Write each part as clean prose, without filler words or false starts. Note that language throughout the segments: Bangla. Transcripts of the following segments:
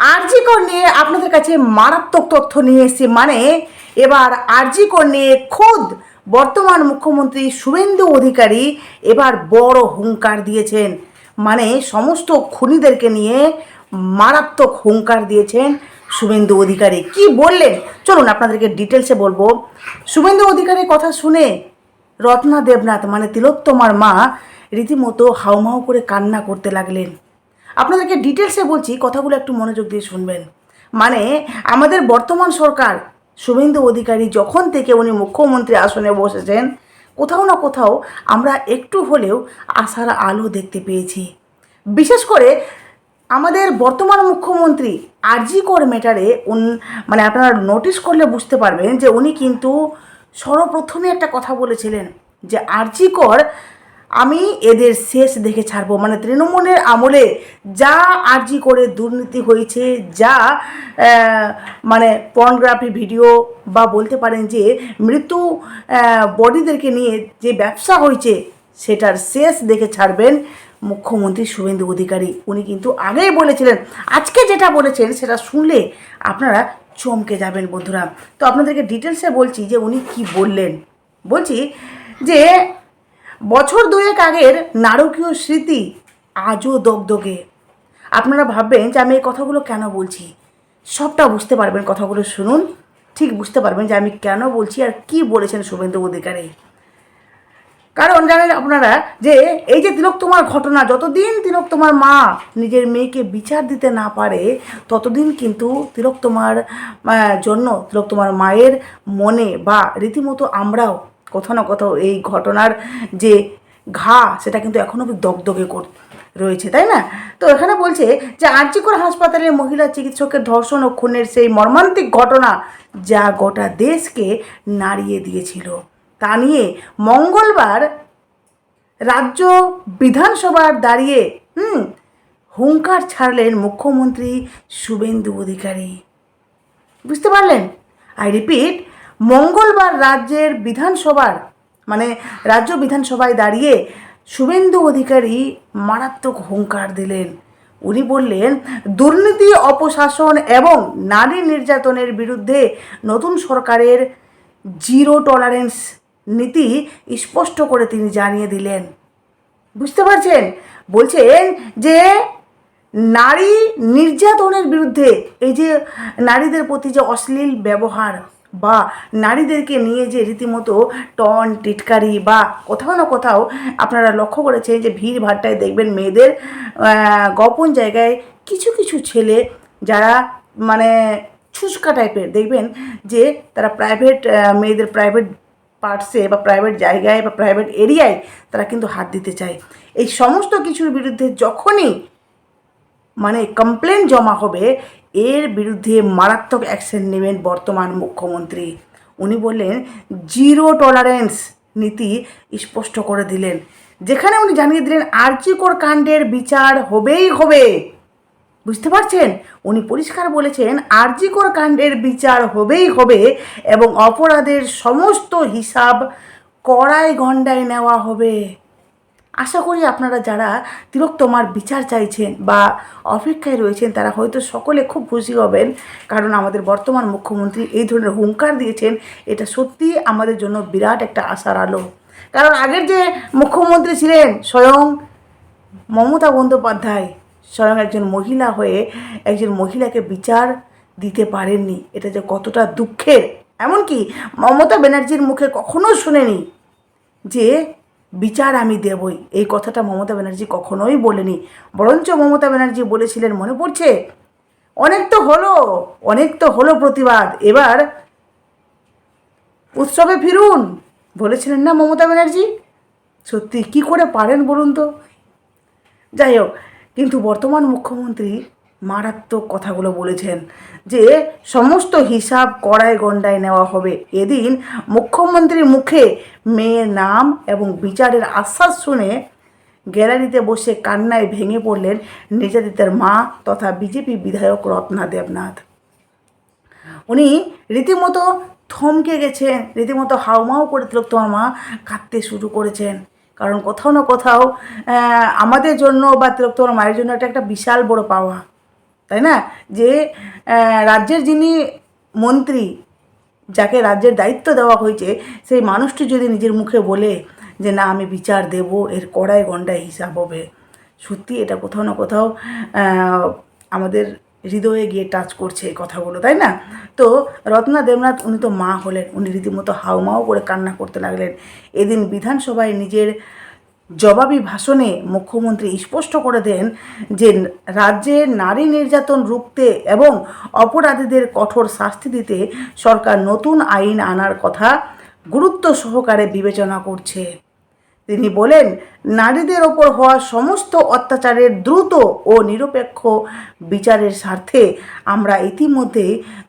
আরজি কর নিয়ে আপনাদের কাছে মারাত্মক তথ্য নিয়ে এসেছি। মানে এবার আরজি কর নিয়ে খোদ বর্তমান মুখ্যমন্ত্রী শুভেন্দু অধিকারী এবার বড় হুঙ্কার দিয়েছেন। মানে সমস্ত খুনিদেরকে নিয়ে মারাত্মক হুঙ্কার দিয়েছেন শুভেন্দু অধিকারী। কি বললেন চলুন আপনাদেরকে ডিটেলসে বলবো। শুভেন্দু অধিকারীর কথা শুনে রত্না দেবনাথ মানে তিলোত্তমার মা রীতিমতো হাউমাউ করে কান্না করতে লাগলেন। আপনাদেরকে ডিটেলসে বলছি, কথাগুলো একটু মনোযোগ দিয়ে শুনবেন। মানে আমাদের বর্তমান সরকার শুভেন্দু অধিকারী যখন থেকে উনি মুখ্যমন্ত্রী আসনে বসেছেন, কোথাও না কোথাও আমরা একটু হলেও আশার আলো দেখতে পেয়েছি। বিশেষ করে আমাদের বর্তমান মুখ্যমন্ত্রী আরজি কর ম্যাটারে মানে আপনারা নোটিশ করলে বুঝতে পারবেন যে উনি কিন্তু সর্বপ্রথমে একটা কথা বলেছিলেন যে আরজি কর আমি এদের শেষ দেখে ছাড়বো। মানে তৃণমূলের আমলে যা আরজি করে দুর্নীতি হয়েছে, যা মানে পর্নোগ্রাফি ভিডিও বা বলতে পারেন যে মৃত্যু বডিদেরকে নিয়ে যে ব্যবসা হয়েছে, সেটার শেষ দেখে ছাড়বেন মুখ্যমন্ত্রী শুভেন্দু অধিকারী। উনি কিন্তু আগেই বলেছিলেন। আজকে যেটা বলেছেন সেটা শুনলে আপনারা চমকে যাবেন বন্ধুরা। তো আপনাদেরকে ডিটেলসে বলছি যে উনি কি বললেন। বলছি যে বছর দুয়েক আগের নারকীয় স্মৃতি আজও দগদগে। আপনারা ভাববেন যে আমি এই কথাগুলো কেন বলছি, সবটা বুঝতে পারবেন। কথাগুলো শুনুন, ঠিক বুঝতে পারবেন যে আমি কেন বলছি আর কি বলেছেন শুভেন্দু অধিকারী। কারণ জানেন আপনারা যে এই যে তিলোত্তমার ঘটনা, যতদিন তিলোত্তমার মা নিজের মেয়েকে বিচার দিতে না পারে, ততদিন কিন্তু তিলোত্তমার জন্য তিলোত্তমার মায়ের মনে বা রীতিমতো আমরাও কোথাও না কোথাও এই ঘটনার যে ঘা, সেটা কিন্তু এখনও দগদগে রয়েছে, তাই না? তো এখানে বলছে যে আরজি কর হাসপাতালের মহিলা চিকিৎসকের ধর্ষণ ও খুনের সেই মর্মান্তিক ঘটনা যা গোটা দেশকে নাড়িয়ে দিয়েছিল, তা নিয়ে মঙ্গলবার রাজ্য বিধানসভার দাঁড়িয়ে হুঙ্কার ছাড়লেন মুখ্যমন্ত্রী শুভেন্দু অধিকারী। বুঝতে পারলেন? আই রিপিট, মঙ্গলবার রাজ্যের বিধানসভার মানে রাজ্য বিধানসভায় দাঁড়িয়ে শুভেন্দু অধিকারী মারাত্মক হুঙ্কার দিলেন। উনি বললেন, দুর্নীতি, অপশাসন এবং নারী নির্যাতনের বিরুদ্ধে নতুন সরকারের জিরো টলারেন্স নীতি স্পষ্ট করে তিনি জানিয়ে দিলেন। বুঝতে পারছেন? বলছেন যে নারী নির্যাতনের বিরুদ্ধে, এই যে নারীদের প্রতি যে অশ্লীল ব্যবহার বা নারীদেরকে নিয়ে যে রীতিমতো টন টিটকারি বা কোথাও না কোথাও আপনারা লক্ষ্য করেছেন যে ভিড় ভাট্টায় দেখবেন মেয়েদের গোপন জায়গায় কিছু কিছু ছেলে যারা মানে ছুচকা টাইপের, দেখবেন যে তারা প্রাইভেট মেয়েদের প্রাইভেট পার্টসে বা প্রাইভেট জায়গায় বা প্রাইভেট এরিয়ায় তারা কিন্তু হাত দিতে চায়। এই সমস্ত কিছুর বিরুদ্ধে যখনই মানে কমপ্লেন জমা হবে, এর বিরুদ্ধে মারাত্মক অ্যাকশন নেবেন বর্তমান মুখ্যমন্ত্রী। উনি বললেন জিরো টলারেন্স নীতি স্পষ্ট করে দিলেন, যেখানে উনি জানিয়ে দিলেন আরজি কর কাণ্ডের বিচার হবেই হবে। বুঝতে পারছেন? উনি পরিষ্কার বলেছেন আরজি কর কাণ্ডের বিচার হবেই হবে এবং অপরাধের সমস্ত হিসাব কড়াই গণ্ডায় নেওয়া হবে। আশা করি আপনারা যারা তিলোত্তমার বিচার চাইছেন বা অপেক্ষায় রয়েছেন, তারা হয়তো সকলে খুব খুশি হবেন, কারণ আমাদের বর্তমান মুখ্যমন্ত্রী এই ধরনের হুঙ্কার দিয়েছেন। এটা সত্যি আমাদের জন্য বিরাট একটা আশার আলো। কারণ আগের যে মুখ্যমন্ত্রী ছিলেন স্বয়ং মমতা বন্দ্যোপাধ্যায়, স্বয়ং একজন মহিলা হয়ে একজন মহিলাকে বিচার দিতে পারেননি। এটা যে কতটা দুঃখের। এমনকি মমতা ব্যানার্জির মুখে কখনো শুনেনি যে বিচার আমি দেবই, এই কথাটা মমতা ব্যানার্জি কখনোই বলেনি। বরঞ্চ মমতা ব্যানার্জি বলেছিলেন, মনে পড়ছে, অনেক তো হলো প্রতিবাদ, এবার উৎসবে ফিরুন, বলেছিলেন না মমতা ব্যানার্জি? সত্যি কি করে পারেন বলুন তো? যাই হোক, কিন্তু বর্তমান মুখ্যমন্ত্রী মারাত্মক কথাগুলো বলেছেন যে সমস্ত হিসাব কড়ায় গণ্ডায় নেওয়া হবে। এদিন মুখ্যমন্ত্রীর মুখে মেয়ের নাম এবং বিচারের আশ্বাস শুনে গ্যালারিতে বসে কান্নায় ভেঙে পড়লেন নির্যাতিতার মা তথা বিজেপি বিধায়ক রত্না দেবনাথ। উনি রীতিমতো থমকে গেছেন, রীতিমতো হাউমাউ করে তিলোত্তমার মা কাঁদতে শুরু করেছেন। কারণ কোথাও না কোথাও আমাদের জন্য বা তিলোত্তমার মায়ের জন্য এটা একটা বিশাল বড় পাওয়া। তাই না? যে রাজ্যের যিনি মন্ত্রী, যাকে রাজ্যের দায়িত্ব দেওয়া হয়েছে, সেই মানুষটি যদি নিজের মুখে বলে যে না আমি বিচার দেব, এর কড়ায় গণ্ডায় হিসাব হবে, সত্যি এটা কোথাও না কোথাও আমাদের হৃদয়ে গিয়ে টাচ করছে এই কথাগুলো, তাই না? তো রত্না দেবনাথ উনি তো মা হলেন, উনি রীতিমতো হাউমাউ করে কান্না করতে লাগলেন। এদিন বিধানসভায় নিজের জবাবি ভাষণে মুখ্যমন্ত্রী স্পষ্ট করে দেন যে রাজ্যে নারী নির্যাতন রুখতে এবং অপরাধীদের কঠোর শাস্তি দিতে সরকার নতুন আইন আনার কথা গুরুত্ব সহকারে বিবেচনা করছে। তিনি বলেন, নারীদের ওপর হওয়া সমস্ত অত্যাচারের দ্রুত ও নিরপেক্ষ বিচারের স্বার্থে আমরা ইতিমধ্যে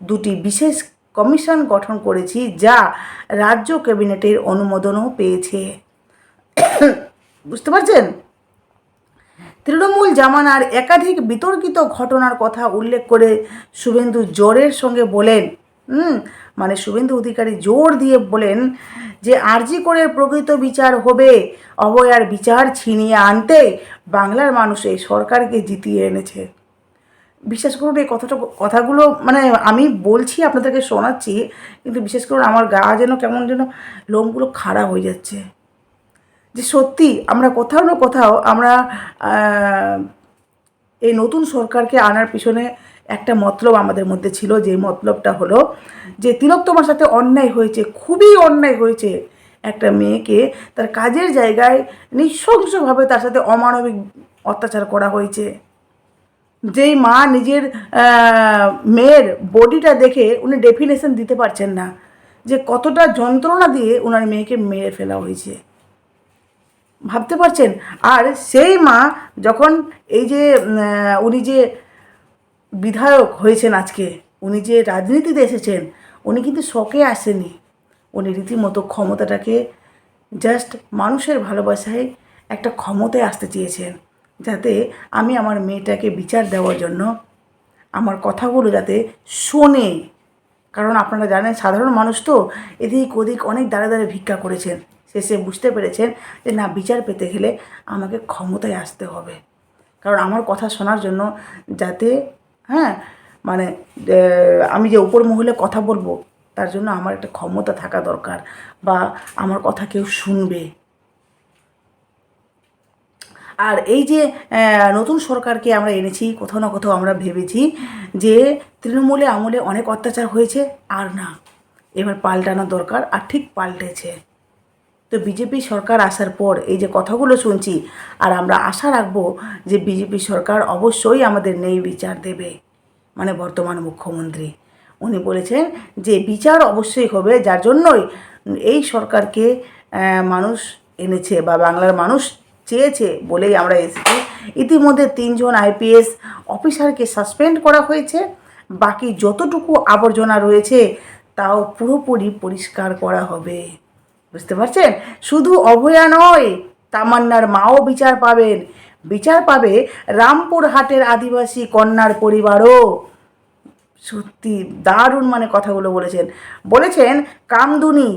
দুটি বিশেষ কমিশন গঠন করেছি, যা রাজ্য ক্যাবিনেটের অনুমোদনও পেয়েছে। বুঝতে পারছেন? তৃণমূল জামানার একাধিক বিতর্কিত ঘটনার কথা উল্লেখ করে শুভেন্দু জোরের সঙ্গে বলেন, মানে শুভেন্দু অধিকারী জোর দিয়ে বলেন যে আরজি করে প্রকৃত বিচার হবে, অভয়ার বিচার ছিনিয়ে আনতে বাংলার মানুষ এই সরকারকে জিতিয়ে এনেছে। বিশ্বাস করুন এই কথাগুলো মানে আমি বলছি আপনাদেরকে শোনাচ্ছি, কিন্তু বিশেষ করুন আমার গা যেন কেমন যেন লোমগুলো খাড়া হয়ে যাচ্ছে। যে সত্যি আমরা কোথাও না কোথাও আমরা এই নতুন সরকারকে আনার পিছনে একটা মতলব আমাদের মধ্যে ছিল, যে মতলবটা হলো যে তিলক তোমার সাথে অন্যায় হয়েছে, খুবই অন্যায় হয়েছে। একটা মেয়েকে তার কাজের জায়গায় নৃশংসভাবে তার সাথে অমানবিক অত্যাচার করা হয়েছে। যেই মা নিজের মেয়ের বডিটা দেখে উনি ডেফিনেশন দিতে পারছেন না যে কতটা যন্ত্রণা দিয়ে ওনার মেয়েকে মেরে ফেলা হয়েছে, ভাবতে পারছেন? আর সেই মা যখন এই যে উনি যে বিধায়ক হয়েছেন আজকে, উনি যে রাজনীতিতে এসেছেন, উনি কিন্তু শখে আসেনি, উনি রীতিমতো ক্ষমতাটাকে জাস্ট মানুষের ভালোবাসায় একটা ক্ষমতায় আসতে চেয়েছেন, যাতে আমি আমার মেয়েটাকে বিচার দেওয়ার জন্য আমার কথাগুলো যাতে শোনে। কারণ আপনারা জানেন সাধারণ মানুষ তো এদিক ওদিক অনেক দাঁড়ে দাঁড়ে ভিক্ষা করেছেন, শেষে বুঝতে পেরেছেন যে না, বিচার পেতে গেলে আমাকে ক্ষমতায় আসতে হবে। কারণ আমার কথা শোনার জন্য যাতে মানে আমি যে উপর মহলে কথা বলবো, তার জন্য আমার একটা ক্ষমতা থাকা দরকার, বা আমার কথা কেউ শুনবে। আর এই যে নতুন সরকারকে আমরা এনেছি, কোথাও না কোথাও আমরা ভেবেছি যে তৃণমূলে আমলে অনেক অত্যাচার হয়েছে, আর না, এবার পাল্টানো দরকার, আর ঠিক পাল্টেছে। তো বিজেপি সরকার আসার পর এই যে কথাগুলো শুনছি, আর আমরা আশা রাখবো যে বিজেপি সরকার অবশ্যই আমাদের ন্যায় বিচার দেবে। মানে বর্তমান মুখ্যমন্ত্রী উনি বলেছেন যে বিচার অবশ্যই হবে, যার জন্যই এই সরকারকে মানুষ এনেছে বা বাংলার মানুষ চেয়েছে বলেই আমরা এসেছি। ইতিমধ্যে 3 জন আইপিএস অফিসারকে সাসপেন্ড করা হয়েছে, বাকি যতটুকু আবর্জনা রয়েছে তাও পুরোপুরি পরিষ্কার করা হবে। বুঝতে পারছেন? শুধু অভয়া নয়, তামান্নার মাও বিচার পাবেন, বিচার পাবে রামপুরহাটের আদিবাসী কন্যার পরিবারও। সত্যি দারুণ মানে কথাগুলো বলেছেন কামদুনি,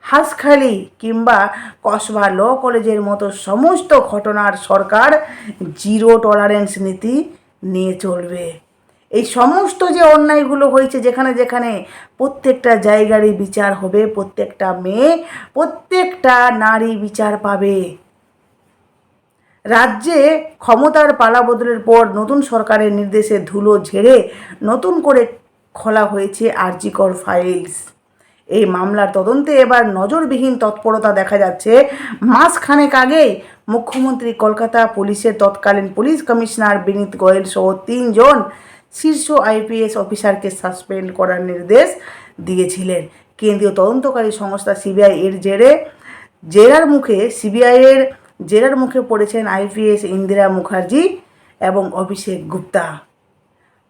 হাঁসখালি কিংবা কসবা ল কলেজের মতো সমস্ত ঘটনার সরকার জিরো টলারেন্স নীতি নিয়ে চলবে। এই সমস্ত যে অন্যায়গুলো হয়েছে যেখানে যেখানে, প্রত্যেকটা জায়গারই বিচার হবে, প্রত্যেকটা মেয়ে, প্রত্যেকটা নারী বিচার পাবে। রাজ্যে ক্ষমতার পালাবদলের পর নতুন সরকারের নির্দেশে ধুলো ঝেড়ে নতুন করে খোলা হয়েছে আরজি কর ফাইলস। এই মামলার তদন্তে এবার নজরবিহীন তৎপরতা দেখা যাচ্ছে। মাসখানেক আগেই মুখ্যমন্ত্রী কলকাতা পুলিশের তৎকালীন পুলিশ কমিশনার বিনীত গোয়েল সহ 3 জন শীর্ষ আইপিএস অফিসারকে সাসপেন্ড করার নির্দেশ দিয়েছিলেন। কেন্দ্রীয় তদন্তকারী সংস্থা সিবিআই এর জেরার মুখে পড়েছেন আইপিএস ইন্দিরা মুখার্জি এবং অভিষেক গুপ্তা।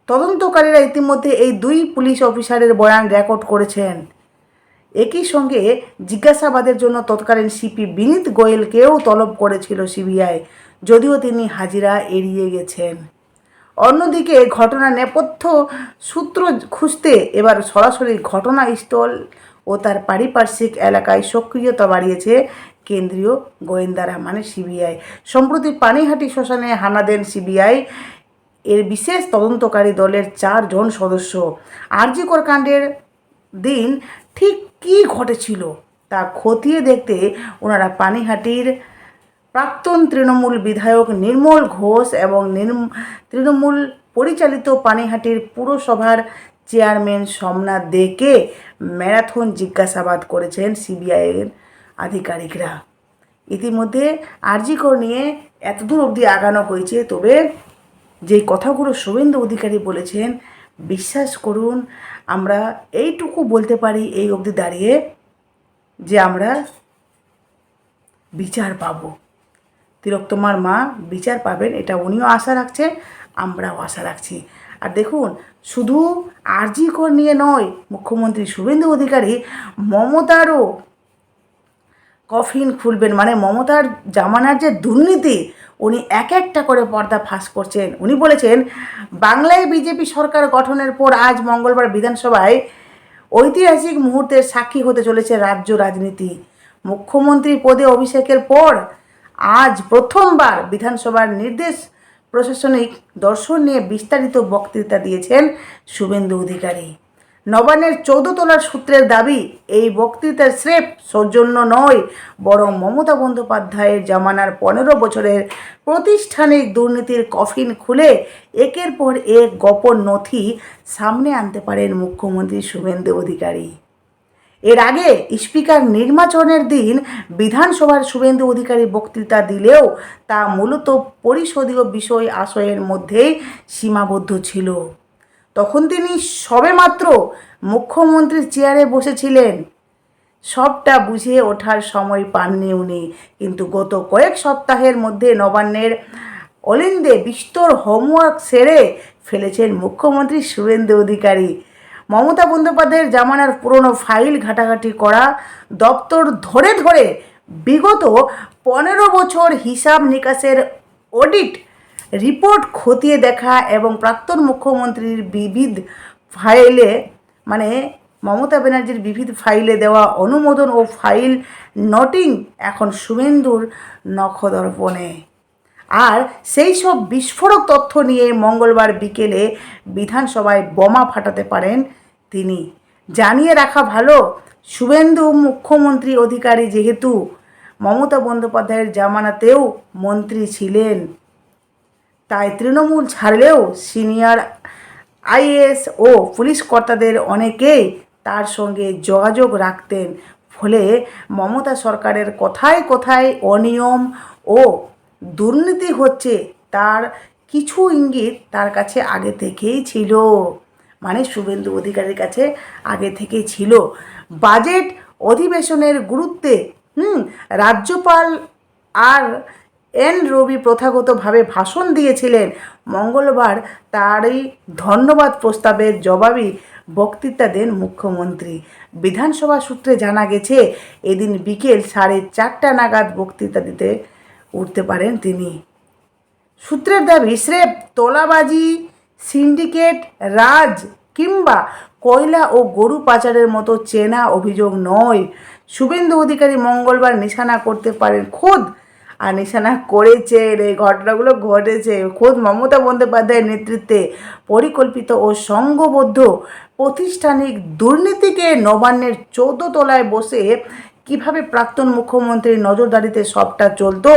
তদন্তকারীরা ইতিমধ্যে এই 2 পুলিশ অফিসারের বয়ান রেকর্ড করেছেন। একই সঙ্গে জিজ্ঞাসাবাদের জন্য তৎকালীন সিপি বিনীত গোয়েলকেও তলব করেছিল সিবিআই, যদিও তিনি হাজিরা এড়িয়ে গেছেন। অন্যদিকে ঘটনার নেপথ্য সূত্র খুঁজতে এবার সরাসরি ঘটনাস্থল ও তার পারিপার্শ্বিক এলাকায় সক্রিয়তা বাড়িয়েছে কেন্দ্রীয় গোয়েন্দারা, মানে সিবিআই। সম্প্রতি পানিহাটি শ্মশানে হানা দেন সিবিআই। এর বিশেষ তদন্তকারী দলের 4 জন সদস্য আরজি কর কাণ্ডের দিন ঠিক কী ঘটেছিল তা খতিয়ে দেখতে ওনারা পানিহাটির প্রাক্তন তৃণমূল বিধায়ক নির্মল ঘোষ এবং তৃণমূল পরিচালিত পানিহাটির পুরসভার চেয়ারম্যান সোমনাথ দেকে ম্যারাথন জিজ্ঞাসাবাদ করেছেন সিবিআইয়ের আধিকারিকরা। ইতিমধ্যে আরজি কর নিয়ে এতদূর অবধি আগানো হয়েছে, তবে যে কথাগুলো শুভেন্দু অধিকারী বলেছেন, বিশ্বাস করুন আমরা এইটুকু বলতে পারি এই অবধি দাঁড়িয়ে যে আমরা বিচার পাব, তিলোত্তমার মা বিচার পাবেন, এটা উনিও আশা রাখছেন, আমরাও আশা রাখছি। আর দেখুন, শুধু আরজি কর নিয়ে নয়, মুখ্যমন্ত্রী শুভেন্দু অধিকারী মমতারও কফিন খুলবেন, মানে মমতার জামানার যে দুর্নীতি উনি এক একটা করে পর্দা ফাঁস করছেন। উনি বলেছেন, বাংলায় বিজেপি সরকার গঠনের পর আজ মঙ্গলবার বিধানসভায় ঐতিহাসিক মুহূর্তের সাক্ষী হতে চলেছে রাজ্য রাজনীতি। মুখ্যমন্ত্রী পদে অভিষেকের পর আজ প্রথমবার বিধানসভার নির্দেশ প্রশাসনিক দর্শন নিয়ে বিস্তারিত বক্তৃতা দিয়েছেন শুভেন্দু অধিকারী। নবান্নের 14 তলার সূত্রের দাবি, এই বক্তৃতার স্রেফ সৌজন্য নয়, বরং মমতা বন্দ্যোপাধ্যায়ের জামানার 15 বছরের প্রাতিষ্ঠানিক দুর্নীতির কফিন খুলে একের পর এক গোপন নথি সামনে আনতে পারেন মুখ্যমন্ত্রী শুভেন্দু অধিকারী। এর আগে স্পিকার নির্বাচনের দিন বিধানসভার শুভেন্দু অধিকারী বক্তৃতা দিলেও তা মূলত পরিষদীয় বিষয় আশয়ের মধ্যেই সীমাবদ্ধ ছিল। তখন তিনি সবেমাত্র মুখ্যমন্ত্রীর চেয়ারে বসেছিলেন, সবটা বুঝে ওঠার সময় পাননি উনি। কিন্তু গত কয়েক সপ্তাহের মধ্যে নবান্নের অলিন্দে বিস্তর হোমওয়ার্ক সেরে ফেলেছেন মুখ্যমন্ত্রী শুভেন্দু অধিকারী। মমতা বন্দ্যোপাধ্যায়ের জামানার পুরনো ফাইল ঘাটাঘাটি করা, দপ্তর ধরে ধরে বিগত 15 বছর হিসাব নিকাশের অডিট রিপোর্ট খতিয়ে দেখা এবং প্রাক্তন মুখ্যমন্ত্রীর বিবিধ ফাইলে, মানে মমতা ব্যানার্জির বিবিধ ফাইলে দেওয়া অনুমোদন ও ফাইল নোটিং এখন শুভেন্দুর নখদর্পণে। আর সেই সব বিস্ফোরক তথ্য নিয়ে মঙ্গলবার বিকেলে বিধানসভায় বোমা ফাটাতে পারেন তিনি। জানিয়ে রাখা ভালো, শুভেন্দু মুখ্যমন্ত্রী অধিকারী যেহেতু মমতা বন্দ্যোপাধ্যায়ের জামানাতেও মন্ত্রী ছিলেন, তাই তৃণমূল ছাড়লেও সিনিয়র আইএএস ও পুলিশ কর্তাদের অনেকেই তার সঙ্গে যোগাযোগ রাখতেন। ফলে মমতা সরকারের কোথায় কোথায় অনিয়ম ও দুর্নীতি হচ্ছে তার কিছু ইঙ্গিত তার কাছে আগে থেকেই ছিল, মানে শুভেন্দু অধিকারীর কাছে আগে থেকেই ছিল। বাজেট অধিবেশনের গুরুত্বে রাজ্যপাল আর এন রবি প্রথাগতভাবে ভাষণ দিয়েছিলেন। মঙ্গলবার তারই ধন্যবাদ প্রস্তাবের জবাবি বক্তৃতা দেন মুখ্যমন্ত্রী। বিধানসভা সূত্রে জানা গেছে, এদিন বিকেল 4:30 নাগাদ বক্তৃতা দিতে উঠতে পারেন তিনি। সূত্রের দাবি, স্রেফ তোলাবাজি, সিন্ডিকেট রাজ কিংবা কয়লা ও গরু পাচারের মতো চেনা অভিযোগ নয়। শুভেন্দু অধিকারী মঙ্গলবার নিশানা করতে পারেন খোদ, আর নিশানা করেছেন, এই ঘটনাগুলো ঘটেছে খোদ মমতা বন্দ্যোপাধ্যায়ের নেতৃত্বে পরিকল্পিত ও সংঘবদ্ধ প্রাতিষ্ঠানিক দুর্নীতিকে নবান্নের 14 তলায় বসে কিভাবে প্রাক্তন মুখ্যমন্ত্রীর নজরদারিতে সবটা চলতো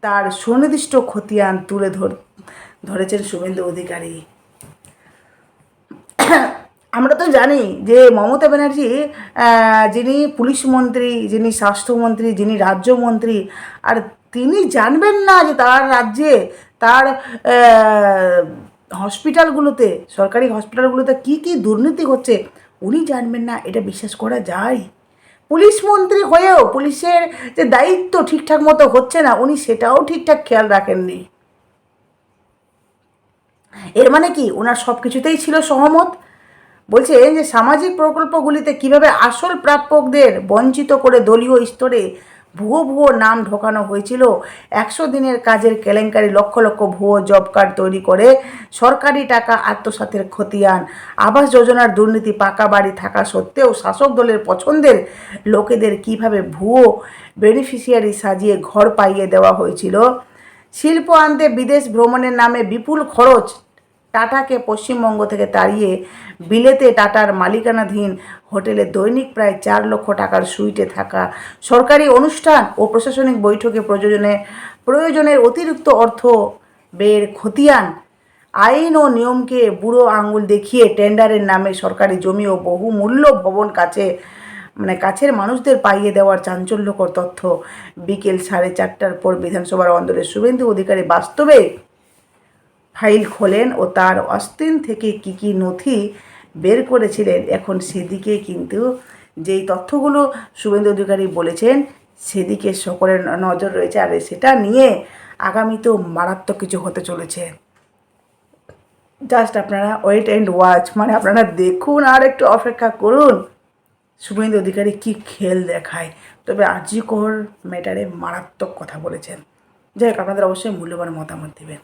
তার সুনির্দিষ্ট খতিয়ান তুলে ধরেছেন শুভেন্দু অধিকারী। আমরা তো জানি যে মমতা ব্যানার্জি, যিনি পুলিশ মন্ত্রী, যিনি স্বাস্থ্যমন্ত্রী, যিনি রাজ্যমন্ত্রী, আর তিনি জানবেন না যে তার রাজ্যে তার হসপিটালগুলোতে, সরকারি হসপিটালগুলোতে কি কি দুর্নীতি হচ্ছে উনি জানবেন না, এটা বিশ্বাস করা যায়? পুলিশ মন্ত্রী হয়েও পুলিশের যে দায়িত্ব ঠিকঠাক মতো হচ্ছে না, উনি সেটাও ঠিকঠাক খেয়াল রাখেননি। এর মানে কি ওনার সব কিছুতেই ছিল সহমত? বলছে যে সামাজিক প্রকল্পগুলিতে কিভাবে আসল প্রাপকদের বঞ্চিত করে দলীয় স্তরে ভুয়ো নাম ঢোকানো হয়েছিল। 100 দিনের কাজের কেলেঙ্কারি, লক্ষ লক্ষ ভুয়ো জব কার্ড তৈরি করে সরকারি টাকা আত্মসাতের খতিয়ান, আবাস যোজনার দুর্নীতি, পাকা বাড়ি থাকা সত্ত্বেও শাসক দলের পছন্দের লোকেদের কিভাবে ভুয়ো বেনিফিশিয়ারি সাজিয়ে ঘর পাইয়ে দেওয়া হয়েছিল। শিল্প আনতে বিদেশ ভ্রমণের নামে বিপুল খরচ, টাটাকে পশ্চিমবঙ্গ থেকে তাড়িয়ে বিলেতে টাটার মালিকানাধীন হোটেলে দৈনিক প্রায় 4 লক্ষ টাকার সুইটে থাকা সরকারি অনুষ্ঠান ও প্রশাসনিক বৈঠকে প্রয়োজনের অতিরিক্ত অর্থ ব্যয়ের খতিয়ান, আইন ও নিয়মকে বুড়ো আঙুল দেখিয়ে টেন্ডারের নামে সরকারি জমি ও বহুমূল্য ভবন কাছের মানুষদের পাইয়ে দেওয়ার চাঞ্চল্যকর তথ্য। বিকেল 4:30টার পর বিধানসভার অন্দরে শুভেন্দু অধিকারী বাস্তবে ফাইল খোলেন ও তার অস্তিন থেকে কী নথি বের করেছিলেন, এখন সেদিকে কিন্তু যেই তথ্যগুলো শুভেন্দু অধিকারী বলেছেন সেদিকে সকলের নজর রয়েছে, আর সেটা নিয়ে আগামীতেও মারাত্মক কিছু হতে চলেছে। জাস্ট আপনারা ওয়েট অ্যান্ড ওয়াচ, আপনারা দেখুন আর একটু অপেক্ষা করুন শুভেন্দু অধিকারী কী খেল দেখায়। তবে আরজি কর ম্যাটারে মারাত্মক কথা বলেছেন। যাই হোক, আপনাদের অবশ্যই মূল্যবান মতামত দেবেন।